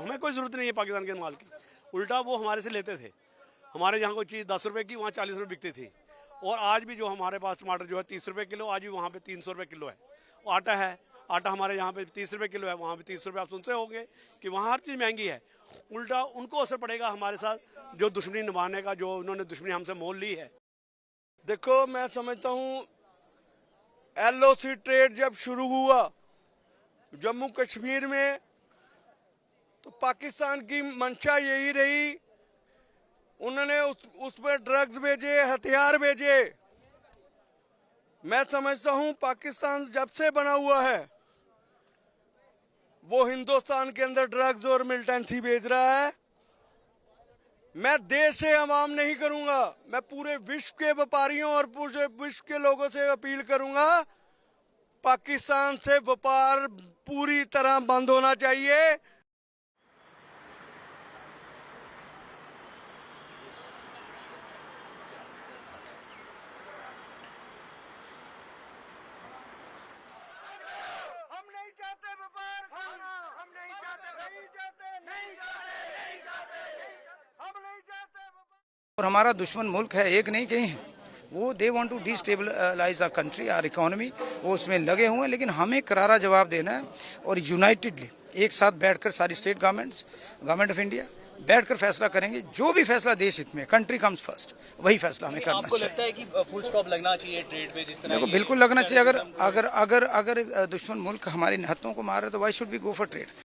हमें कोई ज़रूरत नहीं है पाकिस्तान के माल की। उल्टा वो हमारे से लेते थे। हमारे यहाँ कोई चीज़ 10 रुपये की वहाँ 40 रुपये बिकती थी। और आज भी जो हमारे पास टमाटर जो है 30 रुपये किलो, आज भी वहाँ पे 300 रुपये किलो है। आटा है, आटा हमारे यहाँ पे 30 रुपये किलो है, वहाँ पे 30 रुपये। आप सुनते होंगे कि वहाँ हर चीज़ महंगी है। उल्टा उनको असर पड़ेगा हमारे साथ, जो दुश्मनी निभाने का, जो उन्होंने दुश्मनी हमसे मोल ली है। देखो, मैं समझता हूँ LOC ट्रेड जब शुरू हुआ जम्मू कश्मीर में, तो पाकिस्तान की मंशा यही रही, उन्होंने उस पर ड्रग्स भेजे, हथियार भेजे। मैं समझता हूं पाकिस्तान जब से बना हुआ है वो हिंदुस्तान के अंदर ड्रग्स और मिलिटेंसी भेज रहा है। मैं देश से अवाम नहीं करूंगा, मैं पूरे विश्व के व्यापारियों और पूरे विश्व के लोगों से अपील करूंगा, पाकिस्तान से व्यापार पूरी तरह बंद होना चाहिए। और हमारा दुश्मन मुल्क है, एक नहीं कहीं है। वो they want to destabilise our country, our economy, वो उसमें लगे हुए हैं। लेकिन हमें करारा जवाब देना है और यूनाइटेडली एक साथ बैठकर सारी state governments, government of India बैठकर फैसला करेंगे। जो भी फैसला देश हित में, कंट्री कम्स फर्स्ट, वही फैसला हमें करना चाहिए। आपको लगता है कि फुल स्टॉप लगना चाहिए ट्रेड पे जिस तरह? देखो, बिल्कुल लगना चाहिए। अगर दुश्मन मुल्क हमारे निहत्तों को मार रहे तो why should we go for trade.